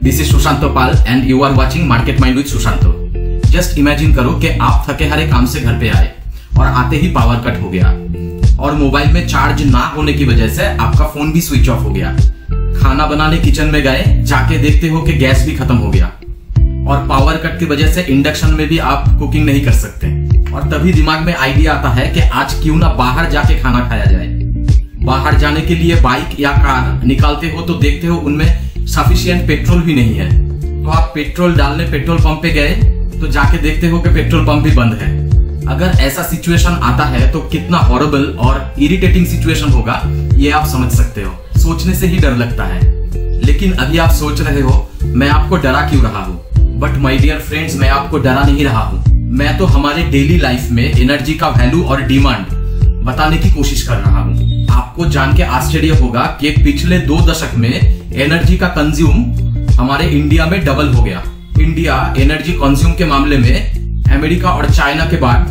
This is Sushanto Pal and you are watching market mind with Sushanto. Just imagine करो कि आप थके हारे काम से घर पे आए और आते ही पावर कट हो गया और मोबाइल में चार्ज ना होने की वजह से आपका फोन भी स्विच ऑफ हो गया। खाना बनाने किचन में गए, जाके देखते हो कि गैस भी खत्म हो गया और पावर कट की वजह से इंडक्शन में भी आप कुकिंग नहीं कर सकते। और तभी दिमाग में आइडिया आता है कि आज क्यों ना बाहर जाके खाना खाया जाए। बाहर जाने के लिए बाइक या कार निकालते हो तो देखते हो उनमें सफिशिएंट पेट्रोल भी नहीं है, तो आप पेट्रोल डालने पेट्रोल पंप पे गए तो जाके देखते हो कि पेट्रोल पंप भी बंद है। अगर ऐसा सिचुएशन आता है तो कितना हॉरिबल और इरिटेटिंग सिचुएशन होगा ये आप समझ सकते हो। सोचने से ही डर लगता है। लेकिन अभी आप सोच रहे हो मैं आपको डरा क्यों रहा हूँ, बट माय डियर फ्रेंड्स, मैं आपको डरा नहीं रहा हूँ। मैं तो हमारे डेली लाइफ में एनर्जी का वैल्यू और डिमांड बताने की कोशिश कर रहा हूँ। आपको जान के आश्चर्य होगा कि पिछले 2 दशक में एनर्जी का कंज्यूम हमारे इंडिया में डबल हो गया। इंडिया एनर्जी कंज्यूम के मामले में अमेरिका और चाइना के बाद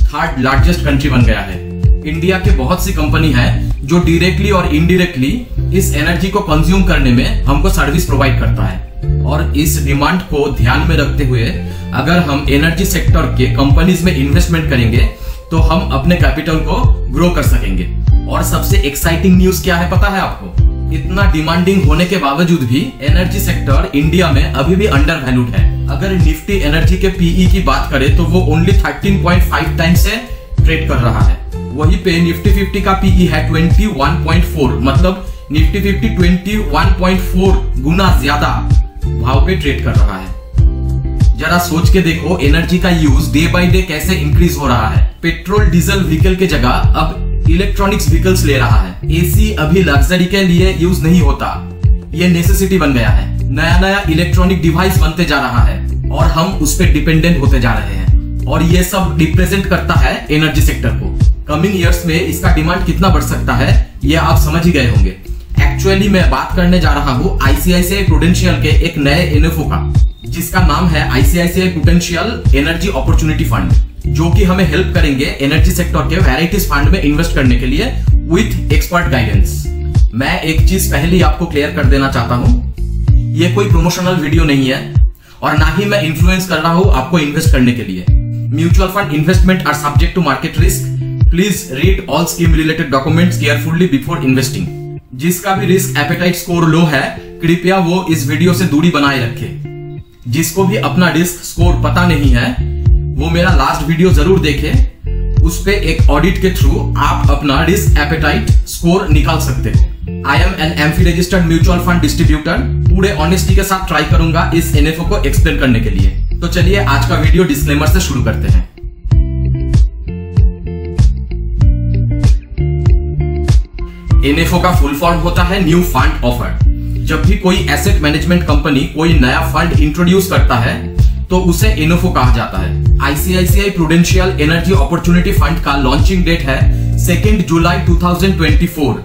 3rd लार्जेस्ट कंट्री बन गया है। इंडिया के बहुत सी कंपनी है जो डायरेक्टली और इनडायरेक्टली इस एनर्जी को कंज्यूम करने में हमको सर्विस प्रोवाइड करता है। और इस डिमांड को ध्यान में रखते हुए अगर हम एनर्जी सेक्टर के कंपनीज में इन्वेस्टमेंट करेंगे तो हम अपने कैपिटल को ग्रो कर सकेंगे। और सबसे एक्साइटिंग न्यूज क्या है पता है आपको? इतना डिमांडिंग होने के बावजूद भी एनर्जी सेक्टर इंडिया में अभी भी अंडर वैल्यूड है। अगर निफ्टी एनर्जी के पीई की बात करें तो वो ओनली 13.5 टाइम्स से ट्रेड कर रहा है। वहीं पे निफ्टी 50 का पीई है 21.4, मतलब निफ्टी 50 21.4 गुना ज्यादा भाव पे ट्रेड कर रहा है। जरा सोच के देखो एनर्जी का यूज डे बाय डे कैसे इंक्रीज हो रहा है। पेट्रोल डीजल व्हीकल के जगह अब इलेक्ट्रॉनिक्स व्हीकल्स ले रहा है। एसी अभी लग्जरी के लिए यूज नहीं होता, ये नेसेसिटी बन गया है। नया नया इलेक्ट्रॉनिक डिवाइस बनते जा रहा है और हम उस पर डिपेंडेंट होते जा रहे हैं। और ये सब रिप्रेजेंट करता है एनर्जी सेक्टर को। कमिंग ईयर्स में इसका डिमांड कितना बढ़ सकता है ये आप समझ ही गए होंगे। एक्चुअली मैं बात करने जा रहा हूँ आईसीआईसीआई प्रूडेंशियल के एक नए एनएफओ का, जिसका नाम है ICICI prudential energy opportunity fund, जो कि हमें हेल्प करेंगे एनर्जी सेक्टर के वैराइटीज फंड में इन्वेस्ट करने के लिए विथ एक्सपर्ट गाइडेंस। मैं एक चीज पहले ही आपको क्लियर कर देना चाहता हूँ, ये कोई प्रमोशनल वीडियो नहीं है और ना ही मैं इन्फ्लुएंस कर रहा हूँ आपको इन्वेस्ट करने के लिए। Mutual fund investment are subject to market risk. Please read all scheme related documents carefully before investing. जिसका भी रिस्क एपेटाइट स्कोर लो है कृपया वो इस वीडियो से दूरी बनाए रखे। जिसको भी अपना रिस्क स्कोर पता नहीं है वो मेरा लास्ट वीडियो जरूर देखे, उस पे एक ऑडिट के थ्रू आप अपना रिस्क एपेटाइट स्कोर निकाल सकते हो। I am an AMFI registered mutual fund distributor. पूरे ऑनेस्टी के साथ ट्राई करूंगा इस एनएफओ को एक्सप्लेन करने के लिए। तो चलिए आज का वीडियो डिस्क्लेमर से शुरू करते हैं। एनएफओ का फुल फॉर्म होता है न्यू फंड ऑफर। जब भी कोई एसेट मैनेजमेंट कंपनी कोई नया फंड इंट्रोड्यूस करता है तो उसे एनएफओ कहा जाता है। ICICI prudential energy opportunity fund का लॉन्चिंग डेट है 2 जुलाई 2024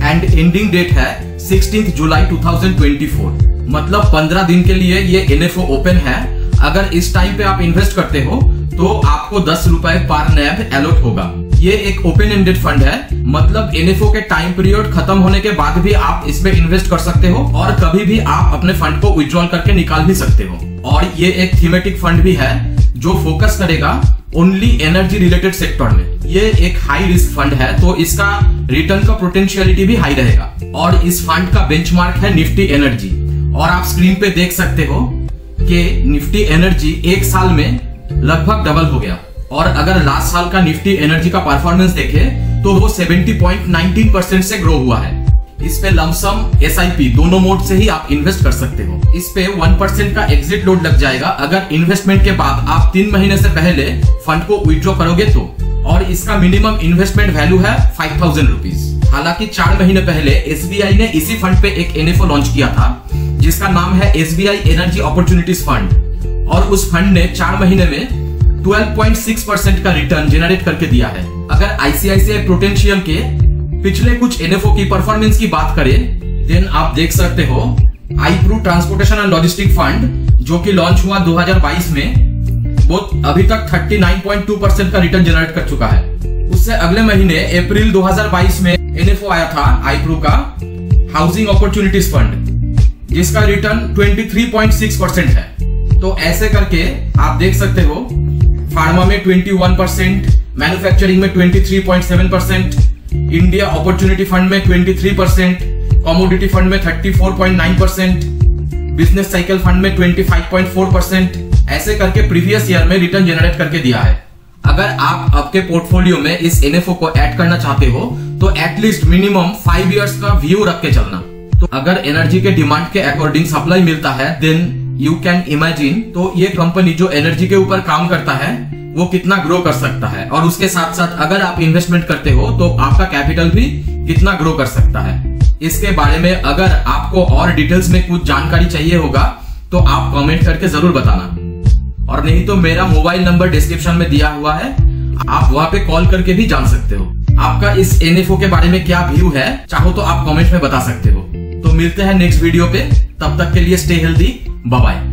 एंड एंडिंग डेट है 16 जुलाई 2024। मतलब 15 दिन के लिए ये एनएफओ ओपन है। अगर इस टाइम पे आप इन्वेस्ट करते हो तो आपको 10 रुपए पर नैब अलॉट होगा। ये एक ओपन एंडेड फंड है, मतलब एनएफओ के टाइम पीरियड खत्म होने के बाद भी आप इसमें इन्वेस्ट कर सकते हो और कभी भी आप अपने फंड को विड्रॉल करके निकाल भी सकते हो। और ये एक थीमेटिक फंड भी है जो फोकस करेगा ओनली एनर्जी रिलेटेड सेक्टर में। ये एक हाई रिस्क फंड है तो इसका रिटर्न का पोटेंशियलिटी भी हाई रहेगा। और इस फंड का बेंचमार्क है निफ्टी एनर्जी। और आप स्क्रीन पे देख सकते हो कि निफ्टी एनर्जी एक साल में लगभग डबल हो गया। और अगर लास्ट साल का निफ्टी एनर्जी का परफॉर्मेंस देखे तो वो 70.19% से ग्रो हुआ है। इस पे लमसम एसआईपी दोनों मोड से ही आप इन्वेस्ट कर सकते हो। इस पे 1% का एग्जिट लोड लग जाएगा अगर इन्वेस्टमेंट के बाद आप 3 महीने से पहले फंड को विड्रॉ करोगे तो। और इसका मिनिमम इन्वेस्टमेंट वैल्यू है 5000 रुपीज। हालांकि 4 महीने पहले एसबीआई ने इसी फंड पे एक एनएफओ लॉन्च किया था जिसका नाम है एसबीआई एनर्जी अपॉर्चुनिटीज फंड। और उस फंड ने 4 महीने में 12.6% का रिटर्न जनरेट करके दिया है। अगर आईसीआईसीआई प्रूडेंशियल के पिछले कुछ एनएफओ की परफॉर्मेंस की बात करें देन आप देख सकते हो आईप्रू ट्रांसपोर्टेशन एंड लॉजिस्टिक फंड जो कि लॉन्च हुआ 2022 में, वो अभी तक 39.2% का रिटर्न जनरेट कर चुका है। उससे अगले महीने अप्रैल 2022 में एनएफओ आया था आईप्रू का हाउसिंग अपॉर्चुनिटीज फंड जिसका रिटर्न 23.6% है। तो ऐसे करके आप देख सकते हो, फार्मा में 21%, मैन्युफैक्चरिंग में 23.7%, इंडिया अपॉर्चुनिटी फंड में 23%, कमोडिटी फंड में 34.9%, बिजनेस साइकिल फंड में 25.4%, ऐसे करके प्रीवियस ईयर में रिटर्न जनरेट करके दिया है। अगर आप आपके पोर्टफोलियो में इस NFO को ऐड करना चाहते हो तो एटलीस्ट मिनिमम 5 इयर्स का व्यू रख के चलना। तो अगर एनर्जी के डिमांड के अकॉर्डिंग सप्लाई मिलता है, देन यू कैन इमेजिन तो ये कंपनी जो एनर्जी के ऊपर काम करता है वो कितना ग्रो कर सकता है। और उसके साथ साथ अगर आप इन्वेस्टमेंट करते हो तो आपका कैपिटल भी कितना ग्रो कर सकता है। इसके बारे में अगर आपको और डिटेल्स में कुछ जानकारी चाहिए होगा तो आप कमेंट करके जरूर बताना, और नहीं तो मेरा मोबाइल नंबर डिस्क्रिप्शन में दिया हुआ है, आप वहां पे कॉल करके भी जान सकते हो। आपका इस NFO के बारे में क्या व्यू है, चाहो तो आप कमेंट में बता सकते हो। तो मिलते हैं नेक्स्ट वीडियो पे, तब तक के लिए स्टे हेल्दी, बाय बाय।